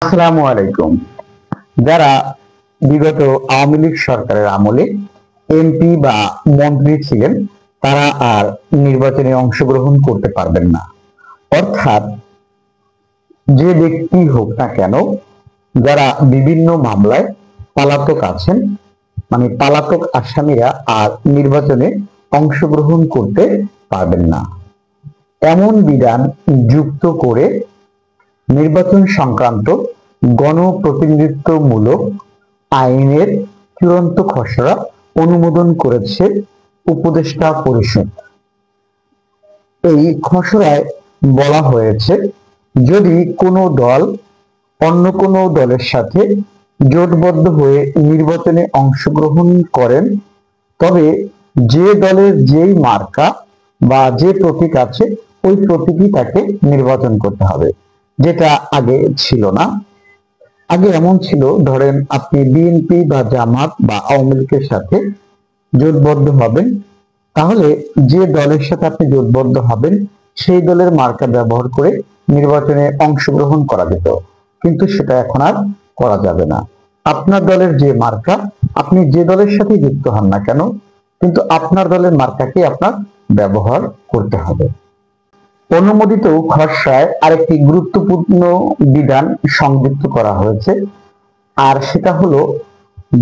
আসসালামু আলাইকুম। যারা বিগত আওয়ামী লীগ সরকারের আমলে এমপি বা মন্ত্রী ছিলেন তারা আর নির্বাচনে অংশগ্রহণ করতে পারবেন না। অর্থাৎ যে ব্যক্তি হোক না কেন, যারা বিভিন্ন মামলায় পলাতক আছেন, মানে পলাতক আসামিরা আর নির্বাচনে অংশগ্রহণ করতে পারবেন না। এমন বিধান যুক্ত করে নির্বাচন সংক্রান্ত গণপ্রতিনিধিত্বমূলক আইনের চূড়ান্ত খসড়া অনুমোদন করেছে উপদেষ্টা পরিষদ। এই খসড়ায় বলা হয়েছে, যদি কোনো দল অন্য কোনো দলের সাথে জোটবদ্ধ হয়ে নির্বাচনে অংশগ্রহণ করেন, তবে যে দলের যেই মার্কা বা যে প্রতীক আছে ওই প্রতীকই তাকে নির্বাচন করতে হবে, যেটা আগে ছিল না। আগে এমন ছিল, ধরেন আপনি বিএনপি বা জামাত বা আওয়ামী লীগের সাথে জোটবদ্ধ হবেন, তাহলে যে দলের সাথে আপনি জোটবদ্ধ হবেন সেই দলের মার্কা ব্যবহার করে নির্বাচনে অংশগ্রহণ করা যেত, কিন্তু সেটা এখন আর করা যাবে না। আপনার দলের যে মার্কা, আপনি যে দলের সাথে যুক্ত হন না কেন, কিন্তু আপনার দলের মার্কাকে আপনার ব্যবহার করতে হবে। অনুমোদিত খসড়ায় আরেকটি গুরুত্বপূর্ণ বিধান সংযুক্ত করা হয়েছে, আর সেটা হলো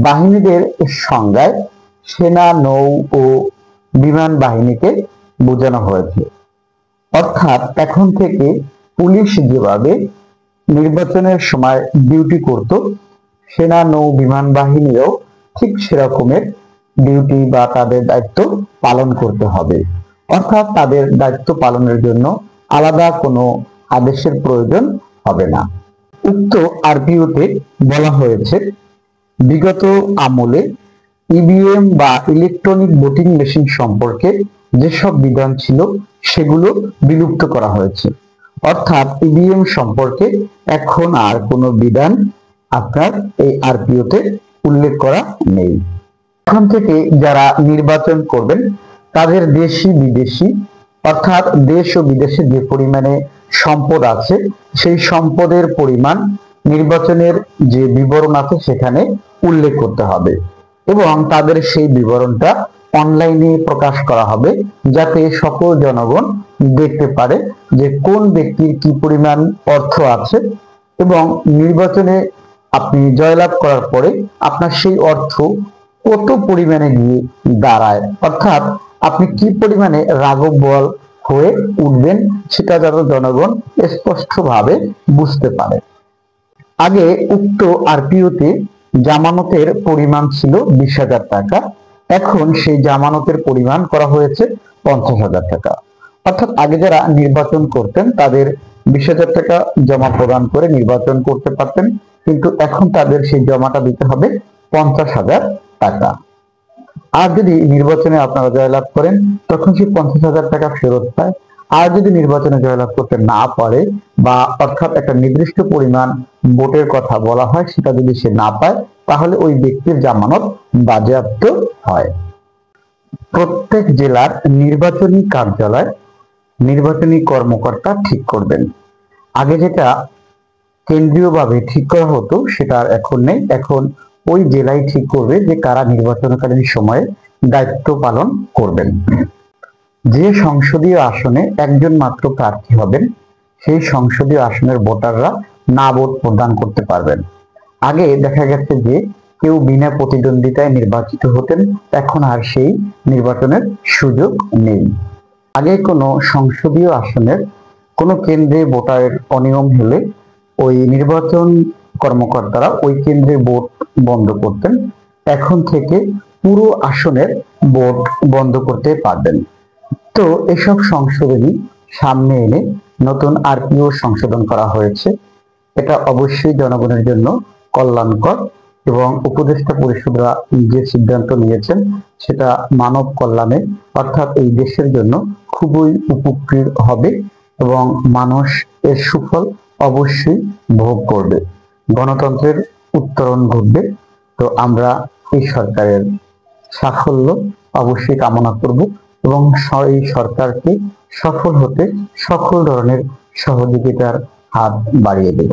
বাহিনীদের সংজ্ঞায় সেনা, নৌ ও বিমান বাহিনীকে বোঝানো হয়েছে। অর্থাৎ এখন থেকে পুলিশ যেভাবে নির্বাচনের সময় ডিউটি করত, সেনা, নৌ, বিমান বাহিনীও ঠিক সেরকমের ডিউটি বা তাদের দায়িত্ব পালন করতে হবে। অর্থাৎ তাদের দায়িত্ব পালনের জন্য আলাদা কোনো আদেশের প্রয়োজন হবে না। উক্ত আরপিওতে বলা হয়েছে, বিগত আমলে ইভিএম বা ইলেকট্রনিক ভোটিং মেশিন সম্পর্কে যেসব বিধান ছিল সেগুলো বিলুপ্ত করা হয়েছে। অর্থাৎ ইভিএম সম্পর্কে এখন আর কোনো বিধান আপনার এই আরপিওতে উল্লেখ করা নেই। এখন থেকে যারা নির্বাচন করবেন তাদের দেশি বিদেশি, অর্থাৎ দেশ ও বিদেশে যে পরিমাণে সম্পদ আছে সেই সম্পদের পরিমাণ নির্বাচনের যে বিবরণ আছে সেখানে উল্লেখ করতে হবে, এবং তাদের সেই বিবরণটা অনলাইনে প্রকাশ করা হবে, যাতে সকল জনগণ দেখতে পারে যে কোন ব্যক্তির কি পরিমাণ অর্থ আছে, এবং নির্বাচনে আপনি জয়লাভ করার পরে আপনার সেই অর্থ কত পরিমাণে গিয়ে দাঁড়ায়, অর্থাৎ আপনি কি পরিমাণে রাঘববোয়াল হয়ে উঠবেন সেটা যেন জনগণ স্পষ্টভাবে বুঝতে পারে। আগে উক্ত আরপিওতে জামানতের পরিমাণ ছিল 20,000 টাকা, এখন সেই জামানতের পরিমাণ করা হয়েছে 50,000 টাকা। অর্থাৎ আগে যারা নির্বাচন করতেন তাদের 20,000 টাকা জমা প্রদান করে নির্বাচন করতে পারতেন, কিন্তু এখন তাদের সেই জমাটা দিতে হবে 50,000 টাকা। আর যদি নির্বাচনে আপনারা জয়লাভ করেন তখন সেই 50,000 টাকা ফেরত পায়। আর যদি নির্বাচনে জয়লাভ করতে না পারে, বা অর্থাৎ একটা নির্দিষ্ট পরিমাণ ভোটের কথা বলা হয় সেটা যদি সে না পায়, তাহলে ওই ব্যক্তির জামানত বাজেয়াপ্ত হয়। প্রত্যেক জেলার নির্বাচনী কার্যালয় নির্বাচনী কর্মকর্তা ঠিক করবেন। আগে যেটা কেন্দ্রীয়ভাবে ঠিক করা হতো সেটা আর এখন নেই, এখন ওই জেলায় ঠিক করবে যে কারা নির্বাচনকালীন সময়ে দায়িত্ব পালন করবেন। যে সংসদীয় আসনে একজন মাত্র প্রার্থী হবেন সেই সংসদীয় আসনের ভোটাররা না ভোট প্রদান করতে পারবেন। আগে দেখা গেছে যে কেউ বিনা প্রতিদ্বন্দ্বিতায় নির্বাচিত হতেন, এখন আর সেই নির্বাচনের সুযোগ নেই। আগে কোনো সংসদীয় আসনের কোনো কেন্দ্রে ভোটারের অনিয়ম হলে ওই নির্বাচন কর্মকর্তারা ওই কেন্দ্রে ভোট বন্ধ করতেন, এখন থেকে পুরো আসনের ভোট বন্ধ করতে পারবেন। তো এসব সংশোধনী সামনে এনে নতুন আরপিও সংশোধন করা হয়েছে। এটা অবশ্যই জনগণের জন্য কল্যাণকর, এবং উপদেষ্টা পরিষদরা যে সিদ্ধান্ত নিয়েছেন সেটা মানব কল্যাণে, অর্থাৎ এই দেশের জন্য খুবই উপকৃত হবে, এবং মানুষ এর সুফল অবশ্যই ভোগ করবে, গণতন্ত্রের উত্তরণ ঘটবে। তো আমরা এই সরকারের সাফল্য অবশ্যই কামনা করব, এবং এই সরকারকে সফল হতে সকল ধরনের সহযোগিতার হাত বাড়িয়ে দেব।